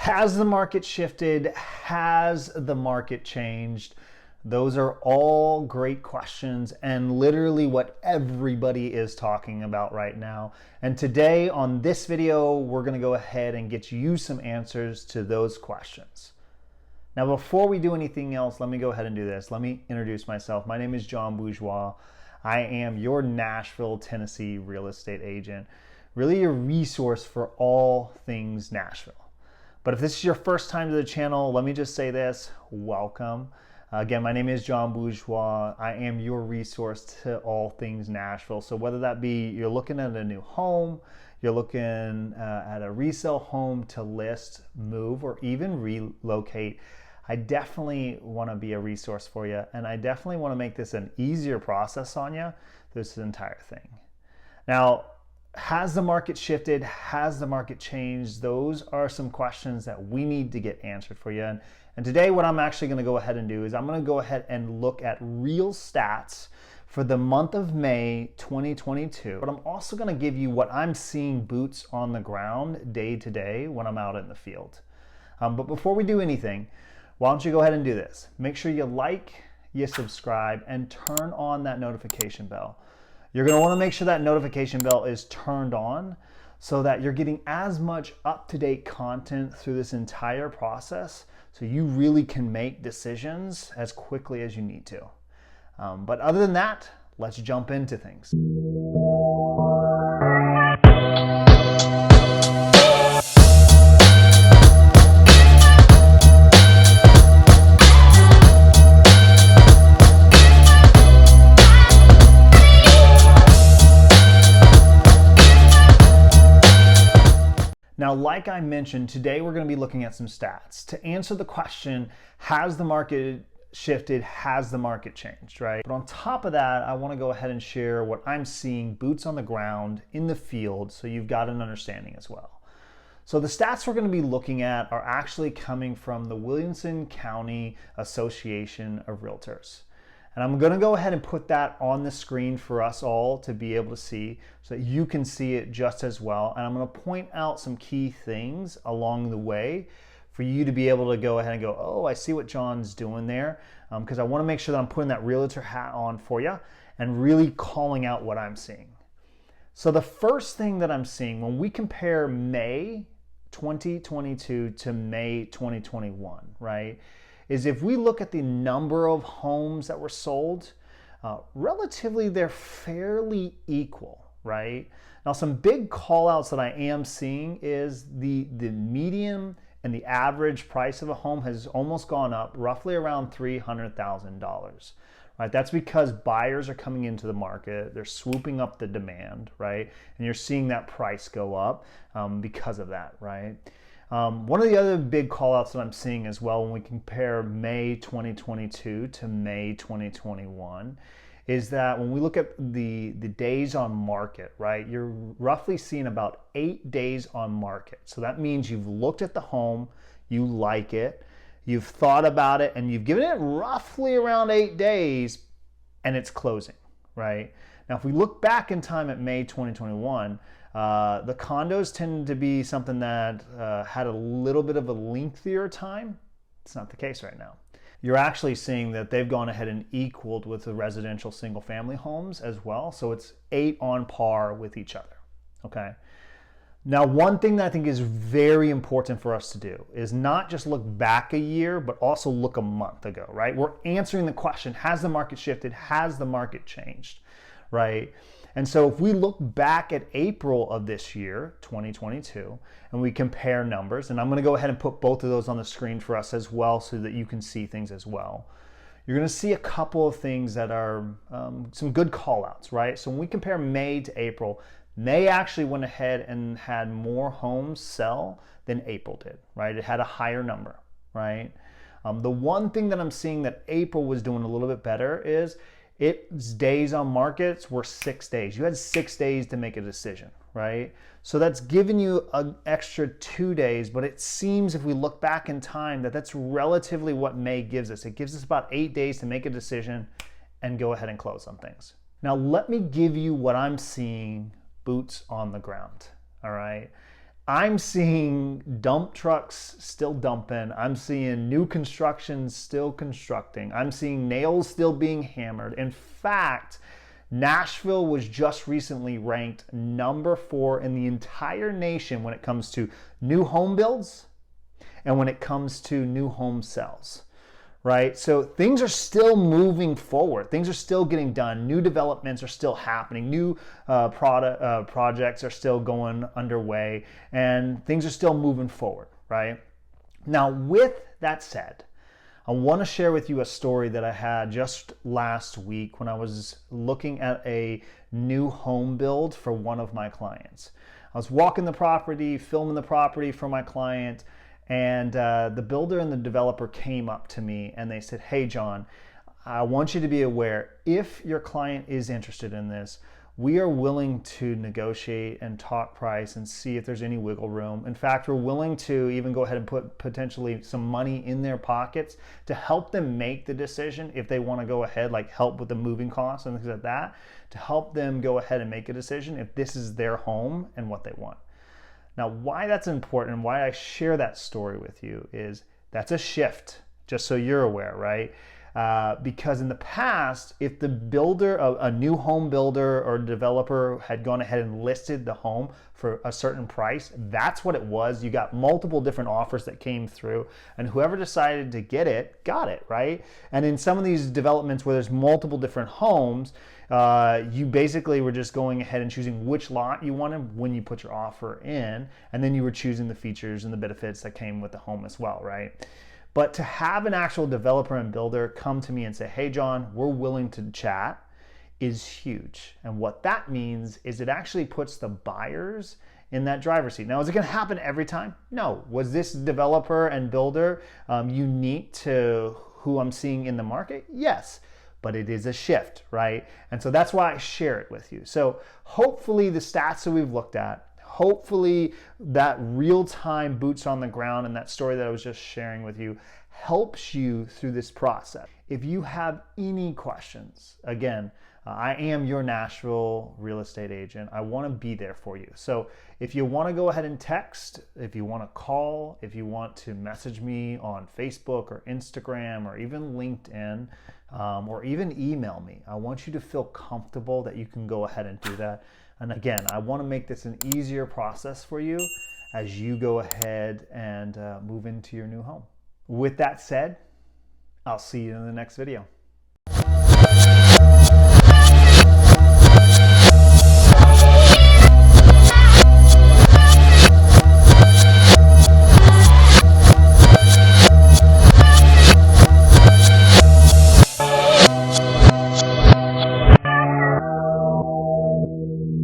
Has the market shifted? Has the market changed? Those are all great questions and literally what everybody is talking about right now. And today on this video, we're going to go ahead and get you some answers to those questions. Now, before we do anything else, let me go ahead and do this. Let me introduce myself. My name is John Bourgeois. I am your Nashville, Tennessee real estate agent, really your resource for all things Nashville. But if this is your first time to the channel, let me just say this, welcome. Again, my name is John Bourgeois. I am your resource to all things Nashville. So whether that be you're looking at a new home, you're looking at a resale home to list, move, or even relocate, I definitely want to be a resource for you. And I definitely want to make this an easier process on you, this entire thing. Now, has the market shifted? Has the market changed? Those are some questions that we need to get answered for you. And today what I'm actually going to go ahead and do is I'm going to go ahead and look at real stats for the month of May 2022. But I'm also going to give you what I'm seeing boots on the ground day to day when I'm out in the field. But before we do anything, why don't you go ahead and do this? Make sure you like, you subscribe, and turn on that notification bell. You're going to want to make sure that notification bell is turned on so that you're getting as much up-to-date content through this entire process so you really can make decisions as quickly as you need to. But other than that, let's jump into things. Now, like I mentioned, today we're going to be looking at some stats to answer the question, has the market shifted? Has the market changed, right? But on top of that, I want to go ahead and share what I'm seeing boots on the ground in the field so you've got an understanding as well. So the stats we're going to be looking at are actually coming from the Williamson County Association of Realtors. And I'm going to go ahead and put that on the screen for us all to be able to see so that you can see it just as well. And I'm going to point out some key things along the way for you to be able to go ahead and go, oh, I see what John's doing there. Because I want to make sure that I'm putting that realtor hat on for you and really calling out what I'm seeing. So the first thing that I'm seeing when we compare May 2022 to May 2021, right? Is if we look at the number of homes that were sold, relatively they're fairly equal, right? Now, some big call outs that I am seeing is the median and the average price of a home has almost gone up roughly around $300,000, right? That's because buyers are coming into the market, they're swooping up the demand, right? And you're seeing that price go up because of that, right? One of the other big call outs that I'm seeing as well when we compare May 2022 to May 2021 is that when we look at the days on market, right, you're roughly seeing about 8 days on market. So that means you've looked at the home, you like it, you've thought about it, and you've given it roughly around 8 days and it's closing, right? Now, if we look back in time at May 2021, the condos tended to be something that had a little bit of a lengthier time. It's not the case right now. You're actually seeing that they've gone ahead and equaled with the residential single family homes as well. So it's 8 on par with each other, okay? Now, one thing that I think is very important for us to do is not just look back a year, but also look a month ago, right? We're answering the question, has the market shifted? Has the market changed, right? And so if we look back at April of this year, 2022, and we compare numbers, and I'm going to go ahead and put both of those on the screen for us as well so that you can see things as well. You're going to see a couple of things that are some good call outs, right? So when we compare May to April, May actually went ahead and had more homes sell than April did, right? It had a higher number, right? The one thing that I'm seeing that April was doing a little bit better is its days on markets were 6 days. You had 6 days to make a decision, right? So that's giving you an extra 2 days, but it seems if we look back in time that that's relatively what May gives us. It gives us about 8 days to make a decision and go ahead and close on things. Now let me give you what I'm seeing boots on the ground, all right? I'm seeing dump trucks still dumping. I'm seeing new construction still constructing. I'm seeing nails still being hammered. In fact, Nashville was just recently ranked number 4 in the entire nation when it comes to new home builds and when it comes to new home sales. Right? So things are still moving forward. Things are still getting done. New developments are still happening. New projects are still going underway, and things are still moving forward, right? Now, with that said, I want to share with you a story that I had just last week when I was looking at a new home build for one of my clients. I was walking the property, filming the property for my client, and the builder and the developer came up to me and they said, "Hey, John, I want you to be aware, if your client is interested in this, we are willing to negotiate and talk price and see if there's any wiggle room. In fact, we're willing to even go ahead and put potentially some money in their pockets to help them make the decision if they want to go ahead, like help with the moving costs and things like that, to help them go ahead and make a decision if this is their home and what they want." Now, why that's important and why I share that story with you is that's a shift, just so you're aware, right? Because in the past, if the builder, a new home builder or developer had gone ahead and listed the home for a certain price, that's what it was. You got multiple different offers that came through, and whoever decided to get it, got it, right? And in some of these developments where there's multiple different homes, you basically were just going ahead and choosing which lot you wanted when you put your offer in, and then you were choosing the features and the benefits that came with the home as well, right? But to have an actual developer and builder come to me and say, "Hey, John, we're willing to chat," is huge. And what that means is it actually puts the buyers in that driver's seat. Now, is it going to happen every time? No. Was this developer and builder unique to who I'm seeing in the market? Yes. But it is a shift, right? And so that's why I share it with you. So hopefully the stats that we've looked at, hopefully that real-time boots on the ground and that story that I was just sharing with you helps you through this process. If you have any questions, again, I am your Nashville real estate agent. I want to be there for you. So if you want to go ahead and text, if you want to call, if you want to message me on Facebook or Instagram or even LinkedIn, or even email me, I want you to feel comfortable that you can go ahead and do that. And again, I want to make this an easier process for you as you go ahead and move into your new home. With that said, I'll see you in the next video.